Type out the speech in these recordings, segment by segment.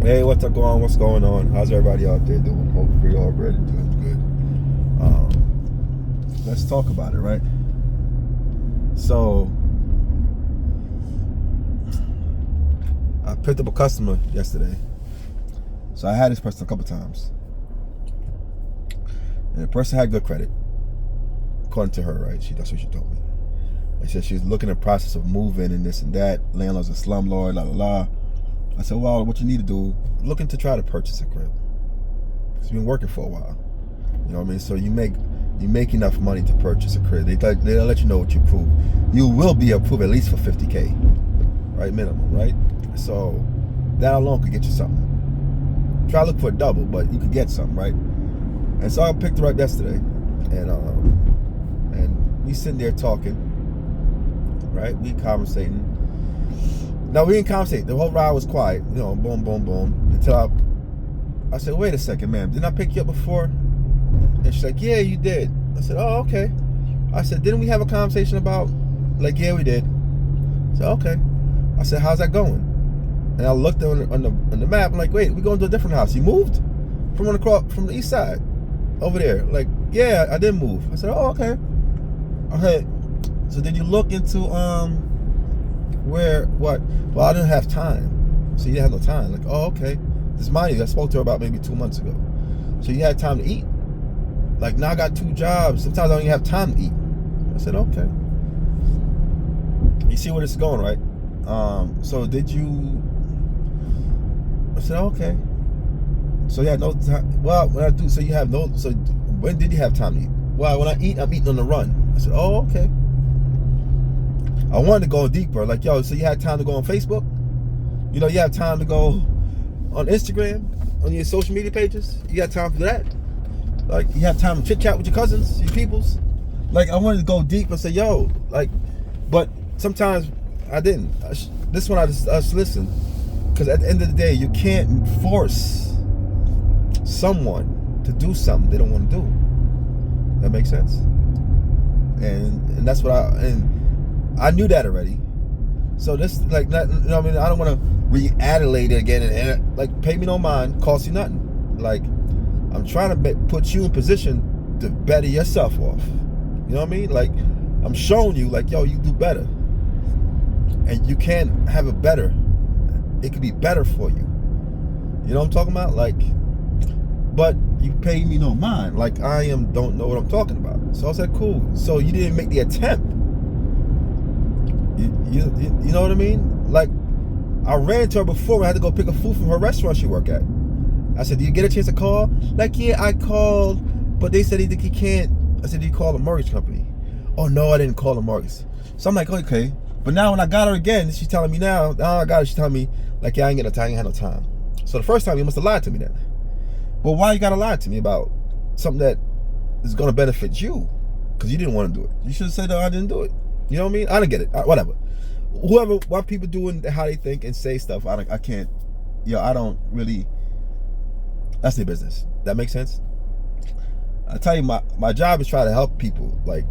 Hey, what's up going on? What's going on? How's everybody out there doing? Hope you're all ready, doing good. Let's talk about it, right? So, I picked up a customer yesterday. So I had this person a couple times, and the person had good credit, according to her, right? That's what she told me. They said she's looking in the process of moving and this and that. Landlord's a slumlord, la la la. I said, well, what you need to do, looking to try to purchase a crib. It's been working for a while. You know what I mean? So you make enough money to purchase a crib. They'll let you know what you prove. You will be approved at least for $50K, right? Minimum, right? So that alone could get you something. Try to look for a double, but you could get something, right? And so I picked her up yesterday, and we sitting there talking, right? We conversating. No, we didn't conversate. The whole ride was quiet. You know, boom, boom, boom. Until I said, wait a second, ma'am. Didn't I pick you up before? And she's like, yeah, you did. I said, oh, okay. I said, didn't we have a conversation about, like, yeah, we did. I said, okay. I said, how's that going? And I looked on the map. I'm like, wait, we're going to a different house. You moved from the east side over there? Like, yeah, I did move. I said, oh, okay. Okay. So did you look into what? Well, I didn't have time. So you didn't have no time. Like, oh, okay. This money, I spoke to her about maybe 2 months ago. So you had time to eat. Like, now I got 2 jobs. Sometimes I don't even have time to eat. I said, okay. You see where this is going, right? So did you? I said, okay. So you had no time. Well, when I do, so you have no. So when did you have time to eat? Well, when I eat, I'm eating on the run. I said, oh, okay. I wanted to go deeper. Like, yo, so you had time to go on Facebook? You know, you have time to go on Instagram, on your social media pages? You got time for that? Like, you have time to chit chat with your cousins, your peoples? Like, I wanted to go deep and say, yo, like, but sometimes I didn't. This one I just listened. Because at the end of the day, you can't force someone to do something they don't want to do. That makes sense? And that's what I knew that already. So this, like, not, you know what I mean? I don't want to re-adulate it again and like, pay me no mind, cost you nothing. Like, I'm trying to put you in position to better yourself off. You know what I mean? Like, I'm showing you, like, yo, you do better. And you can have it better. It could be better for you. You know what I'm talking about? Like, but you pay me no mind. Like, don't know what I'm talking about. So I said, cool. So you didn't make the attempt. You know what I mean? Like, I ran to her before. I had to go pick up food from her restaurant she worked at. I said, do you get a chance to call? Like, yeah, I called, but they said he can't. I said, did you call a mortgage company? Oh, no, I didn't call a mortgage. So I'm like, okay. But now when I got her again, she's telling me now I got her, she's telling me, like, yeah, I ain't got no time, I ain't had no time. So the first time, you must have lied to me then. Well, why you gotta lie to me about something that is gonna benefit you? Because you didn't want to do it. You should have said, no, I didn't do it. You know what I mean? I didn't get it. Whatever. What people do and how they think and say stuff, I can't, I don't really, that's their business. That makes sense? I tell you, my job is try to help people, like,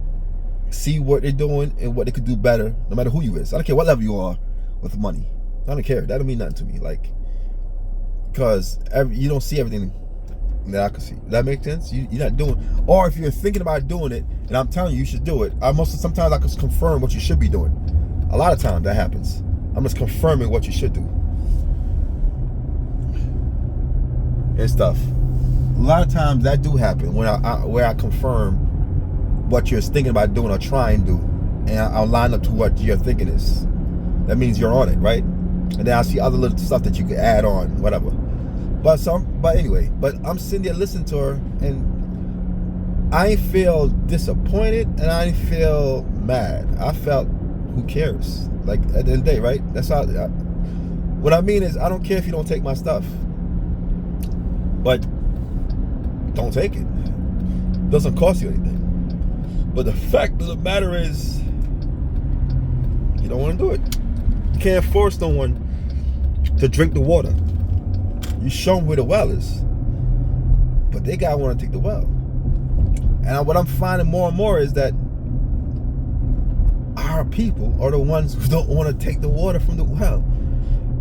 see what they're doing and what they could do better, no matter who you is. I don't care what level you are with money. I don't care. That don't mean nothing to me. Like, because you don't see everything that I can see. That makes sense? You're not doing, or if you're thinking about doing it, and I'm telling you, you should do it. Sometimes I can confirm what you should be doing. A lot of times that happens. I'm just confirming what you should do and stuff. A lot of times that do happen when where I confirm what you're thinking about doing or trying to do, and I'll line up to what your thinking is. That means you're on it, right? And then I see other little stuff that you could add on, whatever. But anyway, I'm sitting there listening to her, and I ain't feel disappointed, and I ain't feel mad. I felt, who cares? Like, at the end of the day, right? That's how. What I mean is, I don't care if you don't take my stuff, but don't take it. It doesn't cost you anything. But the fact of the matter is, you don't want to do it. You can't force no one to drink the water. You show them where the well is, but they gotta want to take the well. And what I'm finding more and more is that our people are the ones who don't want to take the water from the well.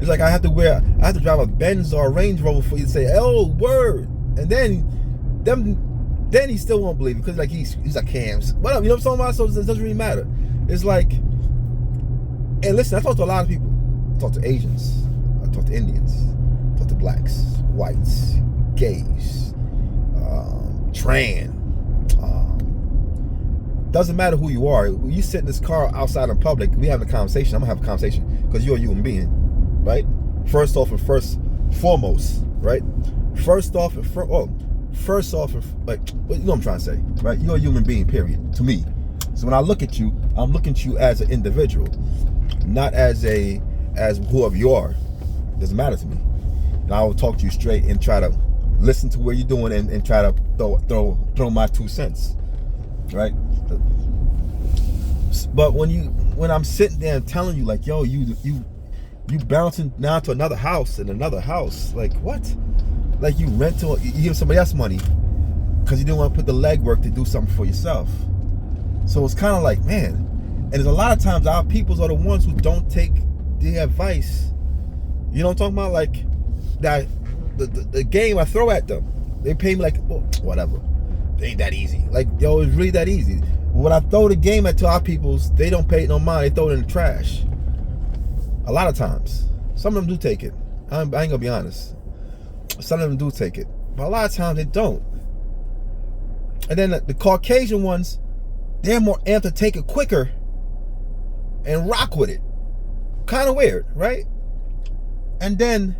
It's like I have to drive a Benz or a Range Rover for you to say, oh, word. And then he still won't believe it because like he's like Cams. Whatever, you know what I'm talking about? So it doesn't really matter. It's like, and listen, I talk to a lot of people. I talk to Asians. I talk to Indians. I talk to blacks, whites, gays, trans. Doesn't matter who you are. When you sit in this car outside in public, we having a conversation. I'm gonna have a conversation because you're a human being, right? First off and foremost, right? First off, like, you know what I'm trying to say, right? You're a human being, period, to me. So when I look at you, I'm looking at you as an individual, not as whoever you are. It doesn't matter to me. And I will talk to you straight and try to listen to what you're doing and try to throw my 2 cents, right? But when I'm sitting there and telling you like, yo, you bouncing now to another house and another house, like what? Like you give somebody else money because you didn't want to put the legwork to do something for yourself. So it's kind of like, man, and there's a lot of times our peoples are the ones who don't take the advice. You know what I'm talking about? Like that the game I throw at them, they pay me like, oh, whatever. It ain't that easy. Like, yo, it's really that easy. When I throw the game to our peoples, they don't pay it no mind. They throw it in the trash. A lot of times. Some of them do take it. I ain't gonna be honest. Some of them do take it. But a lot of times they don't. And then the Caucasian ones, they're more amped to take it quicker and rock with it. Kind of weird, right? And then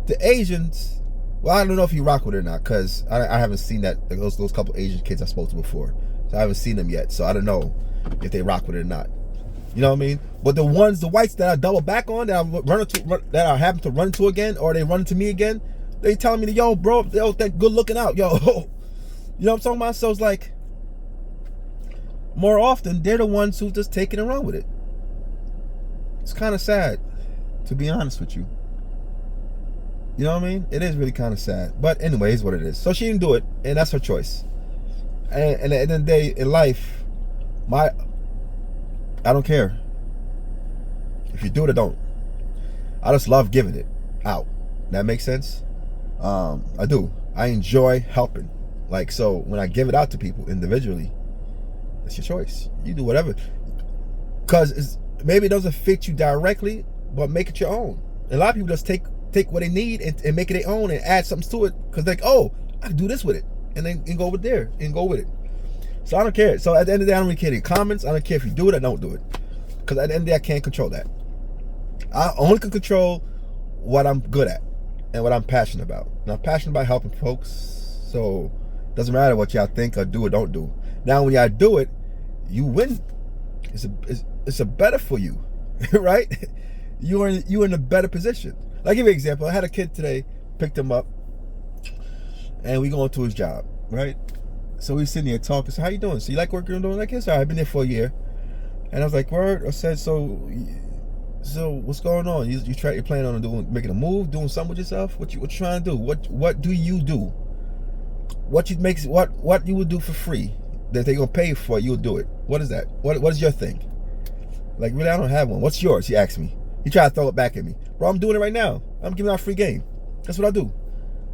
the Asians, well, I don't know if you rock with it or not, because I haven't seen that, those couple Asian kids I spoke to before. So I haven't seen them yet. So I don't know if they rock with it or not. You know what I mean? But the whites that I double back on, that I happen to run into again, or they run into me again, they telling me, yo, bro, yo, that good looking out, yo. You know what I'm talking about? So it's like, more often, they're the ones who just take it and run with it. It's kind of sad, to be honest with you. You know what I mean? It is really kind of sad. But anyway, it's what it is. So she didn't do it, and that's her choice. And at the end of the day, in life, I don't care. If you do it or don't. I just love giving it out. That makes sense? I do. I enjoy helping. Like, so when I give it out to people individually, it's your choice. You do whatever. Because maybe it doesn't fit you directly, but make it your own. And a lot of people just take what they need and make it their own and add something to it. Because they're like, oh, I can do this with it. And then go over there and go with it. So I don't care. So at the end of the day, I don't really care the comments. I don't care if you do it or don't do it. Because at the end of the day, I can't control that. I only can control what I'm good at and what I'm passionate about. And I'm passionate about helping folks. So it doesn't matter what y'all think or do or don't do. Now, when y'all do it, you win. It's a better for you, right? You're in a better position. I'll give you an example. I had a kid today, picked him up, and we going to his job, right? So we sitting there talking. So how you doing? So you like work you're doing? Like, yes, I've been there for a year. And I was like, word. I said, so what's going on? You planning on making a move, doing something with yourself? What you trying to do? What do you do? What you would do for free that they gonna pay for? You'll do it. What is that? What is your thing? Like, really, I don't have one. What's yours? He asked me. He tried to throw it back at me. Bro, I'm doing it right now. I'm giving out free game. That's what I do.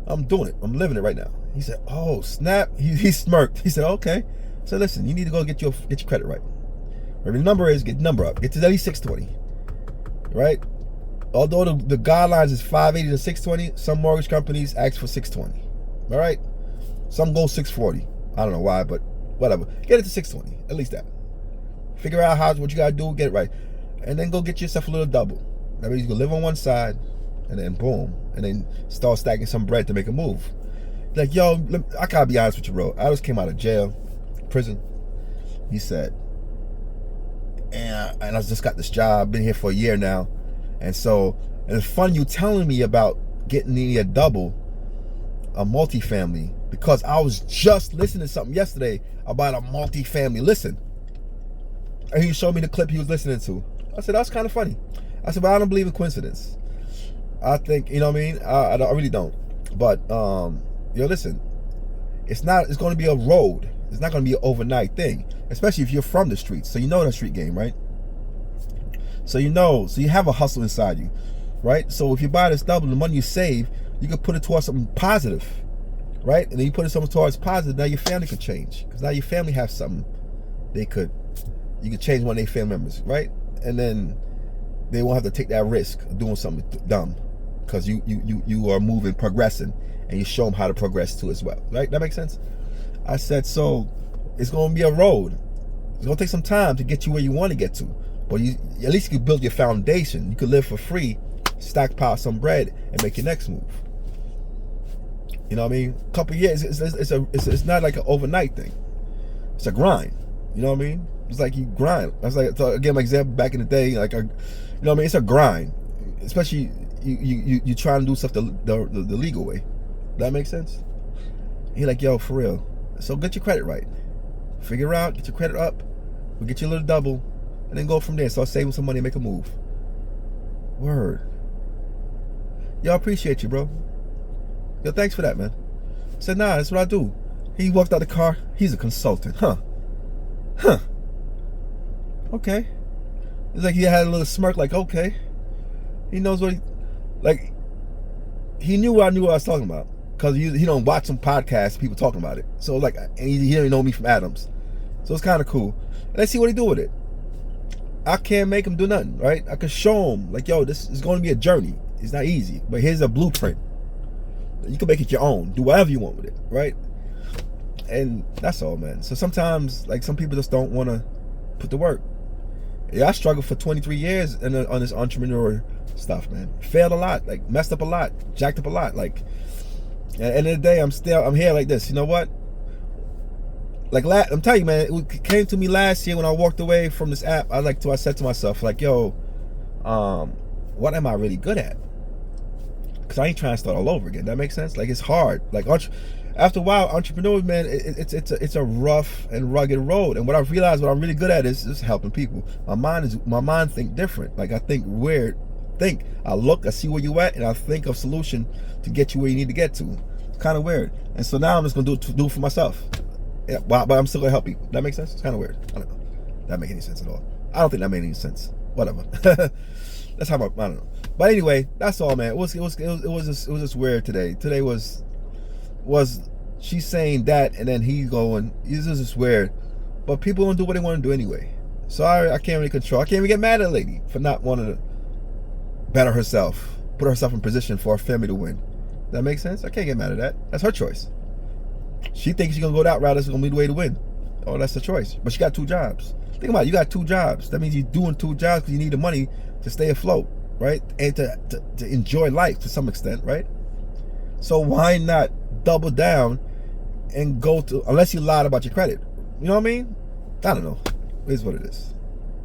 I'm doing it. I'm living it right now. He said, oh, snap. He smirked. He said, okay. So listen, you need to go get your credit right. Whatever the number is, get the number up. Get to at least 620. Right? Although the guidelines is 580 to 620, some mortgage companies ask for 620. All right? Some go 640. I don't know why, but whatever. Get it to 620. At least that. Figure out what you got to do, get it right. And then go get yourself a little double. That means you can live on one side, and then boom. And then start stacking some bread to make a move. Like, yo, I gotta be honest with you, bro. I just came out of jail, prison. He said, and I just got this job, been here for a year now. And so, and it's fun you telling me about getting me a double, a multifamily, because I was just listening to something yesterday about a multifamily. Listen. And he showed me the clip he was listening to. I said, that's kind of funny. I said, but I don't believe in coincidence. I think, you know what I mean? I really don't. But, listen, it's going to be a road. It's not going to be an overnight thing, especially if you're from the streets. So you know the street game, right? So so you have a hustle inside you, right? So if you buy this double, the money you save, you can put it towards something positive, right? And then you put it something towards positive, now your family could change. Because now your family have something you could change one of their family members, right? And then they won't have to take that risk of doing something dumb, because you are moving, progressing, and you show them how to progress too as well, right? That makes sense? I said, so it's going to be a road. It's going to take some time to get you where you want to get to, but at least you can build your foundation. You could live for free, stockpile some bread, and make your next move. You know what I mean? A couple of years, it's not like an overnight thing. It's a grind. You know what I mean? It's like you grind. That's like, so again, my example back in the day, like, you know what I mean? It's a grind, especially you try to do stuff the legal way. That makes sense? You're like, yo, for real. So get your credit right. Figure out, get your credit up. We'll get you a little double, and then go from there. Start saving some money and make a move. Word. Yo, I appreciate you, bro. Yo, thanks for that, man. I said, nah, that's what I do. He walked out the car. He's a consultant. Huh. Okay. It's like he had a little smirk, like, okay. He knows what he knew what I was talking about. Because he don't watch some podcasts, people talking about it. So like, and he didn't know me from Adams. So it's kind of cool. And let's see what he do with it. I can't make him do nothing, right? I can show him, like, yo, this is going to be a journey. It's not easy, but here's a blueprint. You can make it your own. Do whatever you want with it, right? And that's all, man. So sometimes, like, some people just don't want to put the work. Yeah, I struggled for 23 years on this entrepreneur stuff, man. Failed a lot, like, messed up a lot, jacked up a lot. Like, at the end of the day, I'm here like this. You know what? Like, I'm telling you, man, it came to me last year when I walked away from this app. I said to myself, like, yo, what am I really good at? Because I ain't trying to start all over again. That makes sense? Like, it's hard. Like, after a while, entrepreneurs, man, it's a rough and rugged road. And what I've realized, what I'm really good at is helping people. My mind think different. Like, I think weird. I look, I see where you at, and I think of solution to get you where you need to get to. It's kind of weird. And so now I'm just gonna do it for myself. Yeah, but I'm still gonna help people. That makes sense? It's kind of weird. I don't know. That make any sense at all? I don't think that made any sense. Whatever. That's how I don't know. But anyway, that's all, man. It was just weird today. Today was she's saying that, and then he's going. This is just weird. But people don't do what they want to do anyway. So I can't really control. I can't even get mad at a lady for not wanting to better herself, put herself in position for her family to win. That makes sense? I can't get mad at that. That's her choice. She thinks she's gonna go that route. That's gonna be the way to win. Oh, that's the choice. But she got 2 jobs. Think about it. You got 2 jobs. That means you're doing 2 jobs because you need the money to stay afloat, right? And to enjoy life to some extent, right? So why not double down and go to, unless you lied about your credit? You know what I mean? I don't know. It is what it is.